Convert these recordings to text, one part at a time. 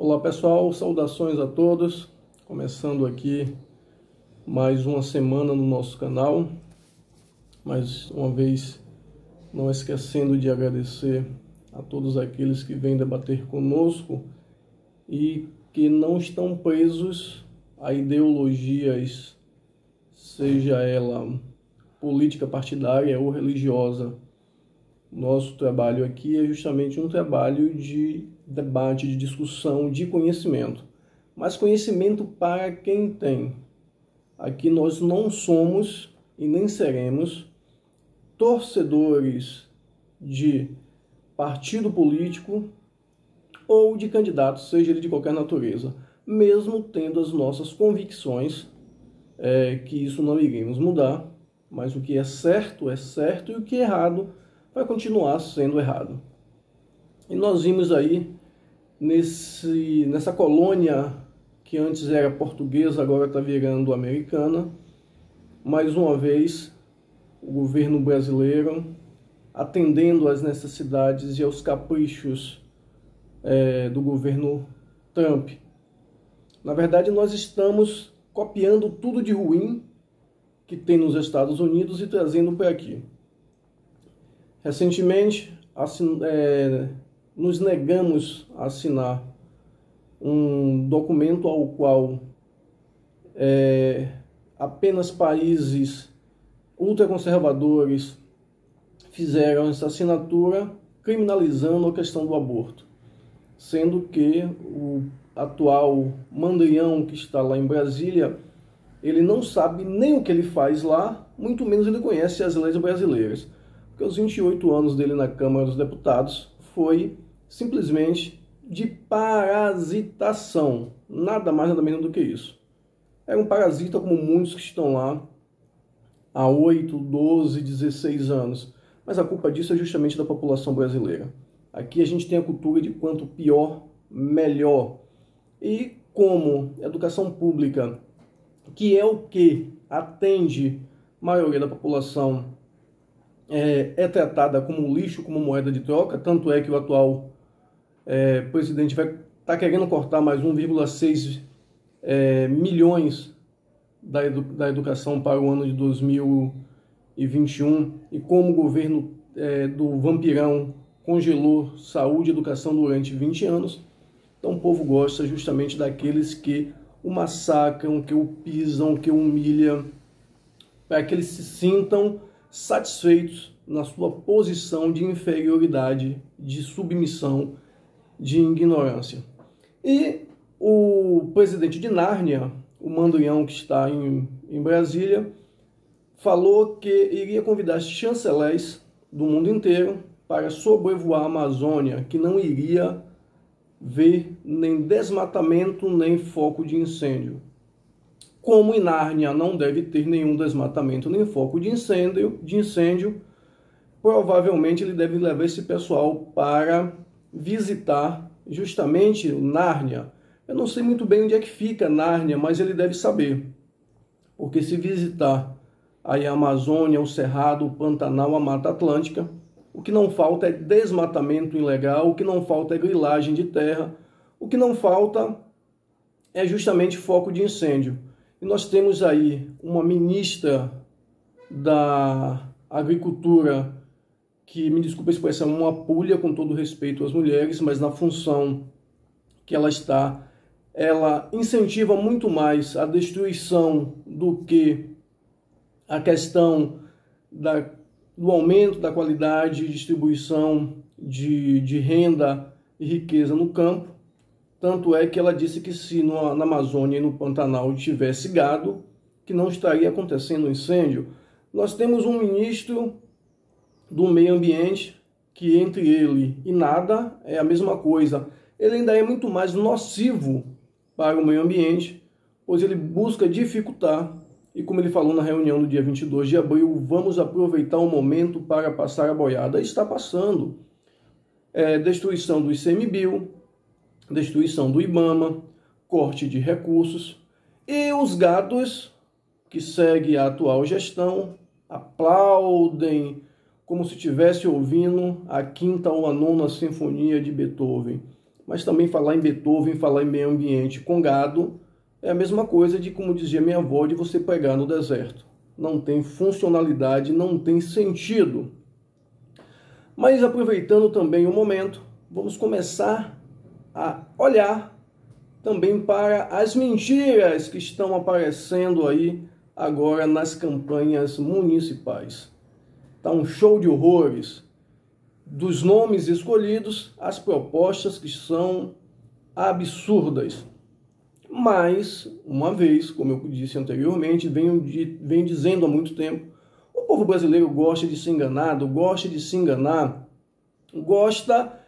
Olá pessoal, saudações a todos, começando aqui mais uma semana no nosso canal, mais uma vez não esquecendo de agradecer a todos aqueles que vêm debater conosco e que não estão presos a ideologias, seja ela política partidária ou religiosa. Nosso trabalho aqui é justamente um trabalho de debate, de discussão, de conhecimento. Mas conhecimento para quem tem. Aqui nós não somos e nem seremos torcedores de partido político ou de candidato, seja ele de qualquer natureza. Mesmo tendo as nossas convicções, que isso não iremos mudar, mas o que é certo e o que é errado vai continuar sendo errado. E nós vimos aí, nessa colônia que antes era portuguesa, agora está virando americana, mais uma vez o governo brasileiro atendendo às necessidades e aos caprichos do governo Trump. Na verdade, nós estamos copiando tudo de ruim que tem nos Estados Unidos e trazendo para aqui. Recentemente, nos negamos a assinar um documento ao qual apenas países ultraconservadores fizeram essa assinatura criminalizando a questão do aborto, sendo que o atual mandrião que está lá em Brasília, ele não sabe nem o que ele faz lá, muito menos ele conhece as leis brasileiras. Porque os 28 anos dele na Câmara dos Deputados foi simplesmente de parasitação, nada mais nada menos do que isso. Era um parasita como muitos que estão lá há 8, 12, 16 anos, mas a culpa disso é justamente da população brasileira. Aqui a gente tem a cultura de quanto pior, melhor. E como educação pública, que é o que atende a maioria da população, é tratada como lixo, como moeda de troca, tanto é que o atual presidente vai estar querendo cortar mais 1,6 milhões da educação para o ano de 2021, e como o governo do vampirão congelou saúde e educação durante 20 anos, então o povo gosta justamente daqueles que o massacram, que o pisam, que o humilham, para que eles se sintam satisfeitos na sua posição de inferioridade, de submissão, de ignorância. E o presidente de Nárnia, o mandrião que está em Brasília, falou que iria convidar chanceleres do mundo inteiro para sobrevoar a Amazônia, que não iria ver nem desmatamento, nem foco de incêndio. Como em Nárnia não deve ter nenhum desmatamento nem foco de incêndio, provavelmente ele deve levar esse pessoal para visitar justamente Nárnia. Eu não sei muito bem onde é que fica Nárnia, mas ele deve saber. Porque se visitar aí a Amazônia, o Cerrado, o Pantanal, a Mata Atlântica, o que não falta é desmatamento ilegal, o que não falta é grilagem de terra, o que não falta é justamente foco de incêndio. E nós temos aí uma ministra da Agricultura que, me desculpa a expressão, uma pulha, com todo respeito às mulheres, mas na função que ela está, ela incentiva muito mais a destruição do que a questão do aumento da qualidade e distribuição de renda e riqueza no campo. Tanto é que ela disse que se na Amazônia e no Pantanal tivesse gado, que não estaria acontecendo incêndio. Nós temos um ministro do meio ambiente que, entre ele e nada, é a mesma coisa. Ele ainda é muito mais nocivo para o meio ambiente, pois ele busca dificultar, e como ele falou na reunião do dia 22 de abril, vamos aproveitar o momento para passar a boiada. Está passando. Destruição do ICMBio, destruição do IBAMA, corte de recursos, e os gados que seguem a atual gestão aplaudem como se estivesse ouvindo a quinta ou a nona sinfonia de Beethoven. mas também falar em Beethoven, falar em meio ambiente com gado, é a mesma coisa de, como dizia minha avó, de você pregar no deserto. Não tem funcionalidade, não tem sentido. Mas aproveitando também o momento, vamos começar a olhar também para as mentiras que estão aparecendo aí agora nas campanhas municipais. Está um show de horrores. Dos nomes escolhidos, as propostas que são absurdas. Mas, uma vez, como eu disse anteriormente, venho dizendo há muito tempo, o povo brasileiro gosta de ser enganado, gosta de se enganar, gosta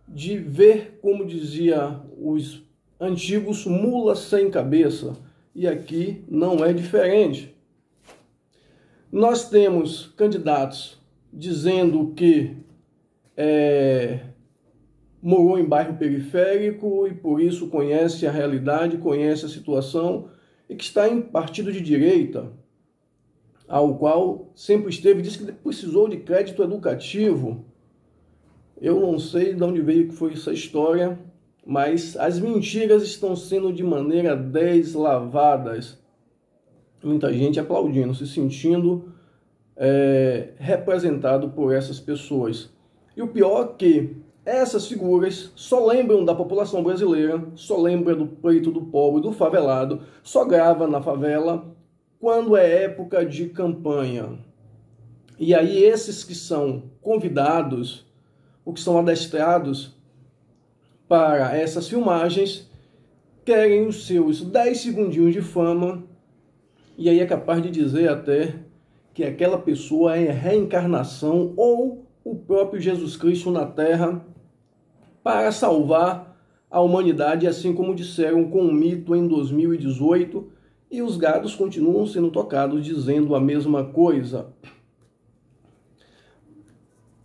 de ver, como dizia os antigos, mula sem cabeça. E aqui não é diferente. Nós temos candidatos dizendo que morou em bairro periférico e por isso conhece a realidade, conhece a situação, e que está em partido de direita, ao qual sempre esteve, disse que precisou de crédito educativo. Eu não sei de onde veio que foi essa história, mas as mentiras estão sendo de maneira deslavadas. Muita gente aplaudindo, se sentindo representado por essas pessoas. E o pior é que essas figuras só lembram da população brasileira, só lembram do preto, do pobre, do favelado, só grava na favela quando é época de campanha. E aí esses que são convidados, ou que são adestrados para essas filmagens, querem os seus 10 segundinhos de fama, e aí é capaz de dizer até que aquela pessoa é reencarnação ou o próprio Jesus Cristo na Terra para salvar a humanidade, assim como disseram com o mito em 2018, e os gados continuam sendo tocados dizendo a mesma coisa.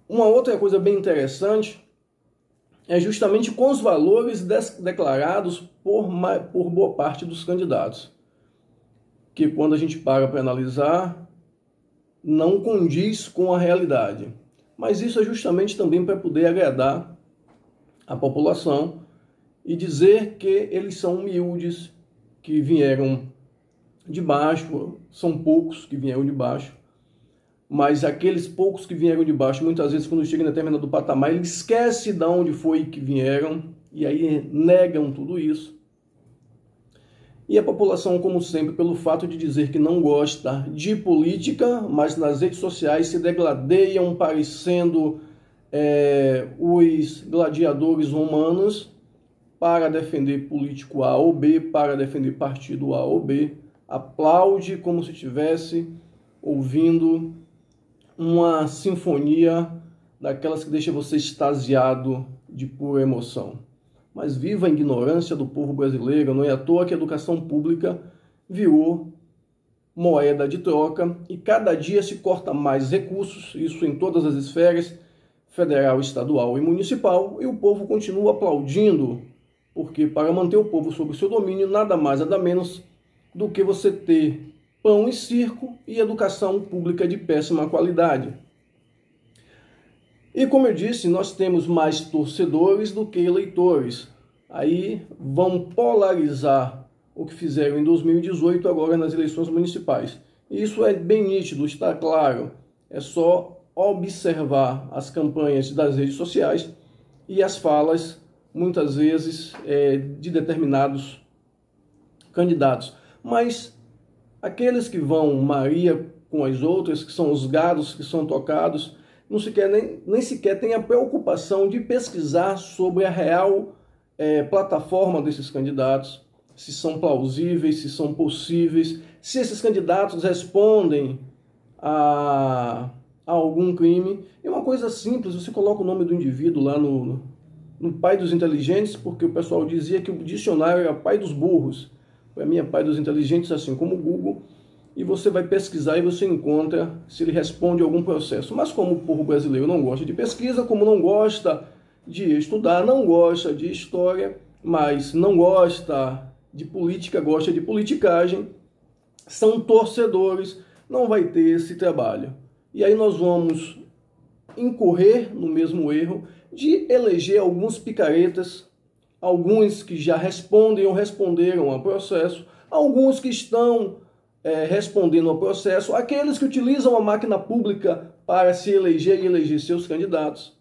Uma outra coisa bem interessante é justamente com os valores declarados por boa parte dos candidatos, que quando a gente para analisar, não condiz com a realidade. Mas isso é justamente também para poder agradar a população e dizer que eles são humildes, que vieram de baixo, são poucos que vieram de baixo, mas aqueles poucos que vieram de baixo, muitas vezes quando chegam em determinado patamar, eles esquecem de onde foi que vieram e aí negam tudo isso. E a população, como sempre, pelo fato de dizer que não gosta de política, mas nas redes sociais se degladeiam parecendo os gladiadores romanos para defender político A ou B, para defender partido A ou B, aplaude como se estivesse ouvindo uma sinfonia daquelas que deixa você extasiado de pura emoção. Mas viva a ignorância do povo brasileiro, não é à toa que a educação pública virou moeda de troca e cada dia se corta mais recursos, isso em todas as esferas, federal, estadual e municipal, e o povo continua aplaudindo, porque para manter o povo sob o seu domínio, nada mais, nada menos do que você ter pão e circo e educação pública de péssima qualidade. E como eu disse, nós temos mais torcedores do que eleitores. Aí vão polarizar o que fizeram em 2018 agora nas eleições municipais. E isso é bem nítido, está claro. É só observar as campanhas das redes sociais e as falas, muitas vezes, de determinados candidatos. Mas aqueles que vão Maria com as outras, que são os gados que são tocados, nem sequer tem a preocupação de pesquisar sobre a real plataforma desses candidatos, se são plausíveis, se são possíveis, se esses candidatos respondem a algum crime. É uma coisa simples, você coloca o nome do indivíduo lá no pai dos inteligentes, porque o pessoal dizia que o dicionário era pai dos burros. Para mim é pai dos inteligentes, assim como o Google, e você vai pesquisar e você encontra se ele responde a algum processo. Mas como o povo brasileiro não gosta de pesquisa, como não gosta de estudar, não gosta de história, mas não gosta de política, gosta de politicagem, são torcedores, não vai ter esse trabalho. E aí nós vamos incorrer no mesmo erro de eleger alguns picaretas, alguns que já respondem ou responderam ao processo, alguns que estão respondendo ao processo, aqueles que utilizam a máquina pública para se eleger e eleger seus candidatos.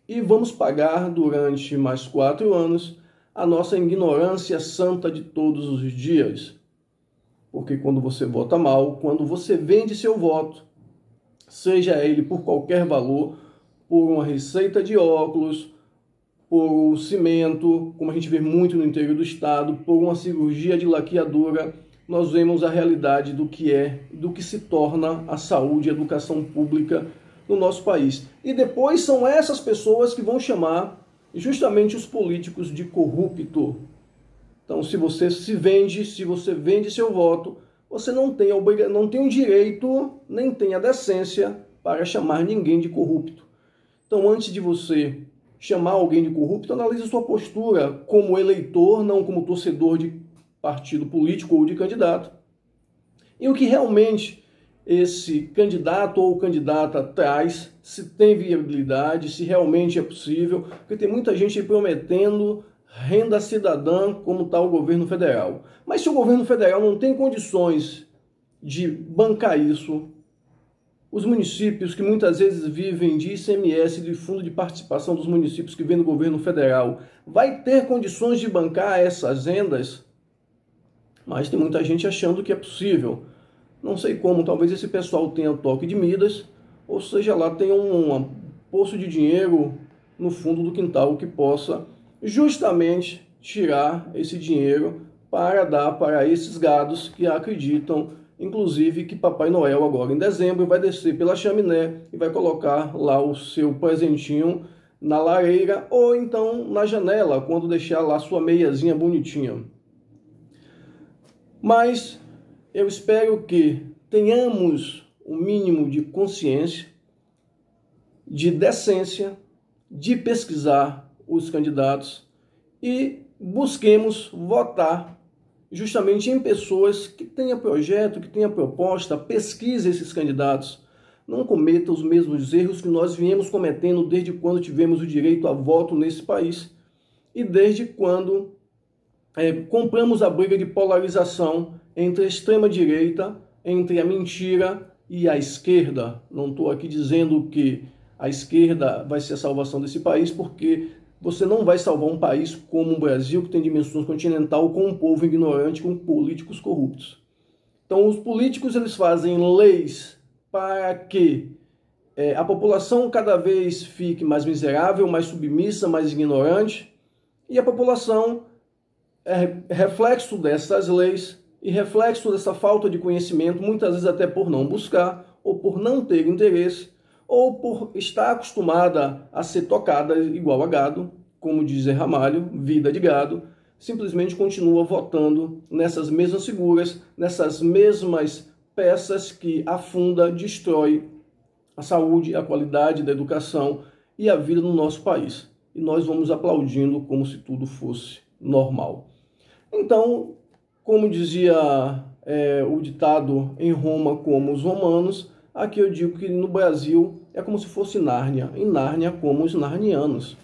E vamos pagar durante mais 4 anos a nossa ignorância santa de todos os dias. Porque quando você vota mal, quando você vende seu voto, seja ele por qualquer valor, por uma receita de óculos, por cimento, como a gente vê muito no interior do estado, por uma cirurgia de laqueadura, nós vemos a realidade do que se torna a saúde e a educação pública no nosso país. E depois são essas pessoas que vão chamar justamente os políticos de corrupto. Então, se você vende seu voto, você não tem o direito, nem tem a decência para chamar ninguém de corrupto. Então, antes de você chamar alguém de corrupto, analise sua postura como eleitor, não como torcedor de partido político ou de candidato. E o que realmente esse candidato ou candidata traz, se tem viabilidade, se realmente é possível, porque tem muita gente aí prometendo renda cidadã como está o governo federal. Mas se o governo federal não tem condições de bancar isso, os municípios que muitas vezes vivem de ICMS, de fundo de participação dos municípios que vem do governo federal, vai ter condições de bancar essas rendas? Mas tem muita gente achando que é possível. Não sei como, talvez esse pessoal tenha toque de Midas, ou seja, lá tenha um poço de dinheiro no fundo do quintal que possa justamente tirar esse dinheiro para dar para esses gados que acreditam, inclusive, que Papai Noel agora em dezembro vai descer pela chaminé e vai colocar lá o seu presentinho na lareira ou então na janela, quando deixar lá sua meiazinha bonitinha. Mas eu espero que tenhamos o mínimo de consciência, de decência, de pesquisar os candidatos e busquemos votar justamente em pessoas que tenham projeto, que tenham proposta. Pesquise esses candidatos. Não cometa os mesmos erros que nós viemos cometendo desde quando tivemos o direito a voto nesse país e desde quando compramos a briga de polarização entre a extrema-direita, entre a mentira e a esquerda. Não estou aqui dizendo que a esquerda vai ser a salvação desse país, porque você não vai salvar um país como o Brasil, que tem dimensões continental, com um povo ignorante, com políticos corruptos. Então, os políticos eles fazem leis para que a população cada vez fique mais miserável, mais submissa, mais ignorante, e a população reflexo dessas leis e reflexo dessa falta de conhecimento, muitas vezes até por não buscar, ou por não ter interesse, ou por estar acostumada a ser tocada igual a gado, como diz Zé Ramalho, vida de gado, simplesmente continua votando nessas mesmas figuras, nessas mesmas peças que afunda, destrói a saúde, a qualidade da educação e a vida no nosso país. E nós vamos aplaudindo como se tudo fosse normal. Então, como dizia o ditado em Roma como os romanos, aqui eu digo que no Brasil é como se fosse Nárnia, em Nárnia como os narnianos.